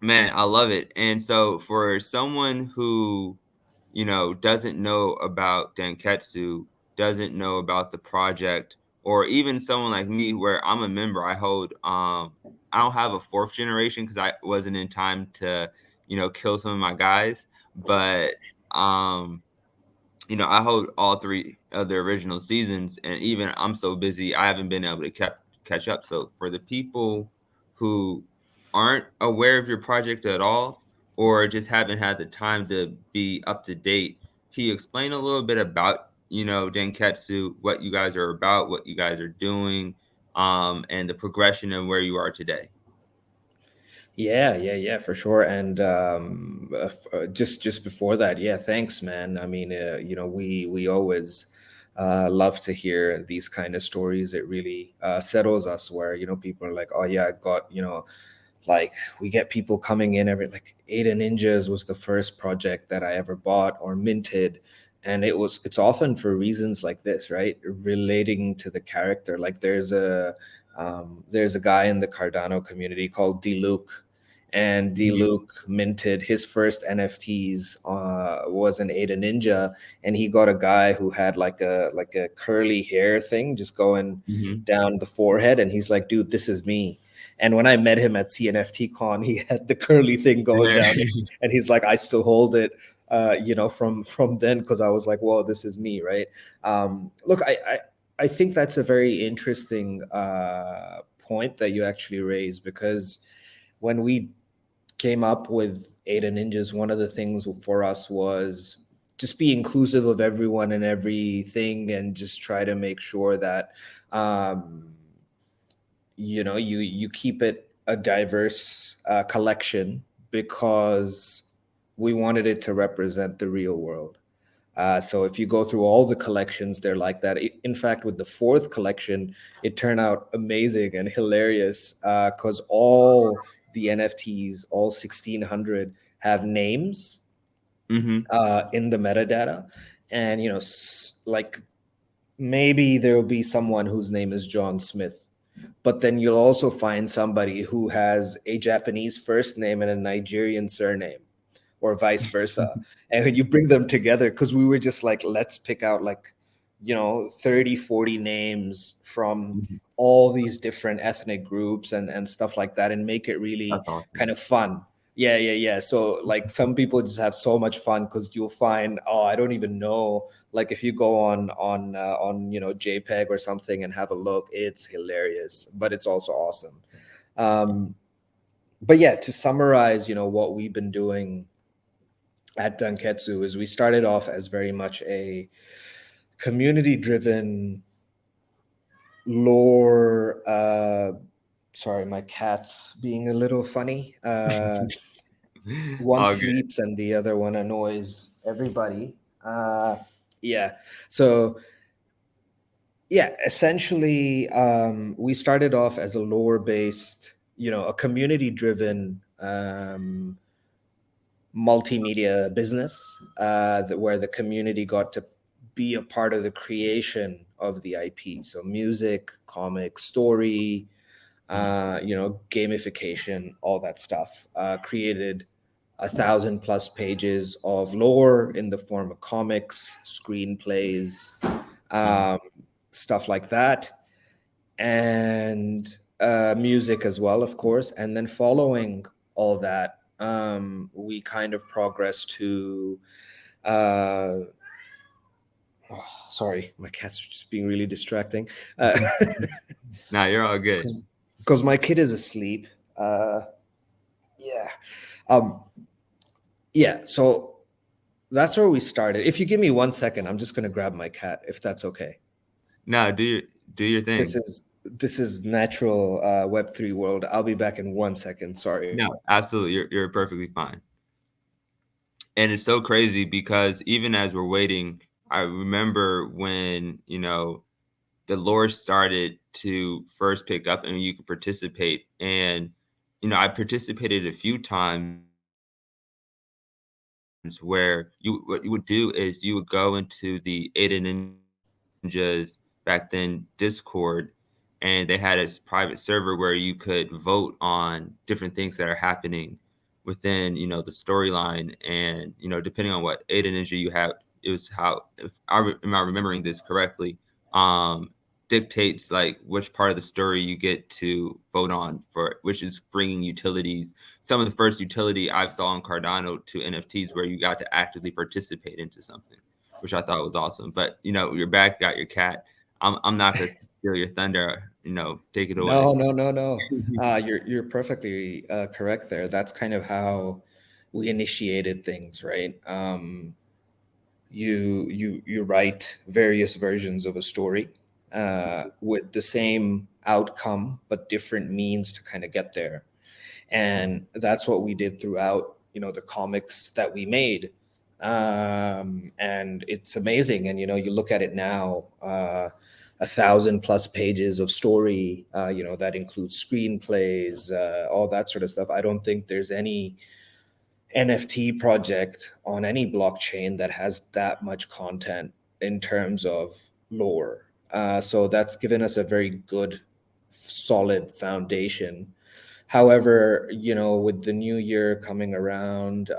Man, I love it. And so for someone who, doesn't know about Danketsu, doesn't know about the project, or even someone like me where I'm a member, I don't have a fourth generation because I wasn't in time to, kill some of my guys. But um I hold all three of the original seasons, and even I'm so busy, I haven't been able to catch up. So for the people who aren't aware of your project at all, or just haven't had the time to be up to date, can you explain a little bit about, Denketsu, what you guys are about, what you guys are doing, and the progression and where you are today? Yeah, for sure. And just before that, yeah, thanks, man. I mean, we always love to hear these kind of stories. It really settles us where people are like, oh yeah, I got like we get people coming in every like ADA Ninjaz was the first project that I ever bought or minted. And it's often for reasons like this, right? Relating to the character. Like there's a guy in the Cardano community called D Luke, and D Mhm, Luke minted his first NFTs was an Ada Ninja, and he got a guy who had like a curly hair thing just going mhm. down the forehead, and he's like, dude, this is me. And when I met him at CNFT Con, he had the curly thing going down, and he's like, I still hold it, from then, because I was like, whoa, this is me, right? Look, I think that's a very interesting point that you actually raised, because when we came up with Ada Ninjas, one of the things for us was just be inclusive of everyone and everything, and just try to make sure that um, you keep it a diverse collection, because we wanted it to represent the real world. So if you go through all the collections, they're like that. In fact, with the fourth collection, it turned out amazing and hilarious, because all the NFTs, all 1,600, have names Mhm. in the metadata. And, like maybe there will be someone whose name is John Smith, but then you'll also find somebody who has a Japanese first name and a Nigerian surname, or vice versa. And when you bring them together, because we were just like, let's pick out like 30, 40 names from Mhm. all these different ethnic groups and stuff like that, and make it really That's awesome. kind of fun. Yeah. So like some people just have so much fun, because you'll find, oh, I don't even know, like if you go on JPEG or something and have a look, it's hilarious, but it's also awesome. But yeah, to summarize, what we've been doing at Danketsu is we started off as very much a community driven lore. Sorry, my cat's being a little funny. One All good. sleeps and the other one annoys everybody. Yeah. So yeah, essentially, we started off as a lore based, a community driven multimedia business, where the community got to be a part of the creation of the IP. So music, comic, story, Mhm. gamification, all that stuff. Created 1,000 plus pages of lore in the form of comics, screenplays, Mhm. um, stuff like that, and music as well, of course. And then following all that, we kind of progress to. Uh, oh, sorry, my cat's just being really distracting. Nah, you're all good. Because my kid is asleep. Uh, yeah. Um, yeah. So that's where we started. If you give me 1 second, I'm just going to grab my cat, if that's okay. No, do your This thing. is this is natural Web3 world. I'll be back in 1 second. Sorry. No, absolutely. You're perfectly fine. And it's so crazy because even as we're waiting, I remember when, the lore started to first pick up and you could participate. And, I participated a few times where what you would do is you would go into the ADA Ninjas back then Discord, and they had a private server where you could vote on different things that are happening. within, you know, the storyline. And, you know, depending on what ADA Ninja you have, it was how, if am I remembering this correctly, um, dictates like which part of the story you get to vote on for, which is bringing utilities. Some of the first utility I saw in Cardano to NFTs where you got to actively participate into something, which I thought was awesome. But, you know, your back got your cat. I'm not gonna steal your thunder. You know, take it away. No, no, no, no. You're perfectly correct there. That's kind of how we initiated things, right? You write various versions of a story with the same outcome but different means to kind of get there, and that's what we did throughout, you know, the comics that we made. And it's amazing. And you know, you look at it now, 1,000+ pages of story, you know, that includes screenplays, all that sort of stuff. I don't think there's any NFT project on any blockchain that has that much content in terms of lore. So that's given us a very good, solid foundation. However, you know, with the new year coming around,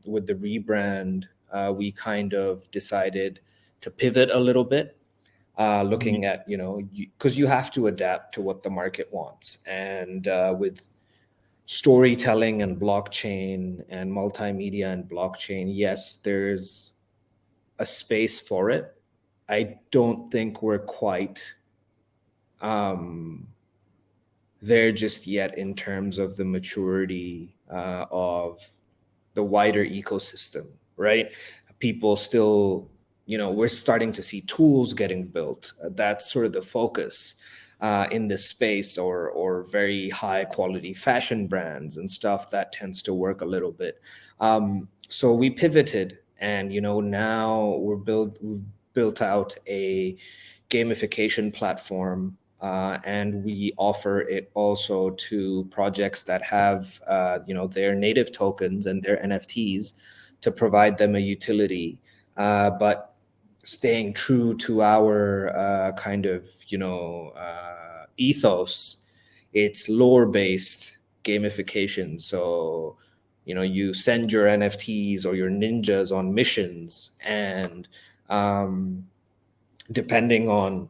with the rebrand, we kind of decided to pivot a little bit, looking at, you know, because you have to adapt to what the market wants. And with storytelling and blockchain and multimedia and blockchain, yes, there's a space for it. I don't think we're quite um, there just yet in terms of the maturity of the wider ecosystem, right? People still, you know, we're starting to see tools getting built. That's sort of the focus in this space, or very high quality fashion brands and stuff that tends to work a little bit. So we pivoted, and you know, now we've built out a gamification platform, and we offer it also to projects that have, you know, their native tokens and their NFTs to provide them a utility, but staying true to our kind of, you know, ethos. It's lore based gamification. So, you know, you send your NFTs or your ninjas on missions, and um, depending on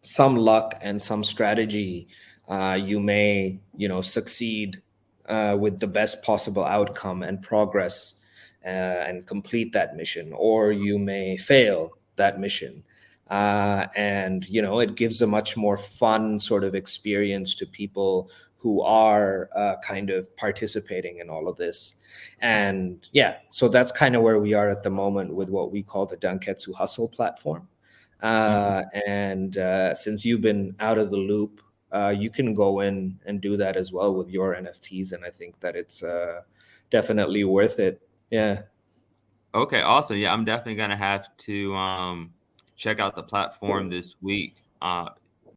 some luck and some strategy, you may, you know, succeed with the best possible outcome and progress, and complete that mission, or you may fail that mission. And you know, it gives a much more fun sort of experience to people who are kind of participating in all of this. And yeah, so that's kind of where we are at the moment with what we call the Danketsu Hustle platform. Mhm. And since you've been out of the loop, you can go in and do that as well with your NFTs. And I think that it's definitely worth it. Yeah. Okay, awesome. Yeah, I'm definitely gonna have to check out the platform this week.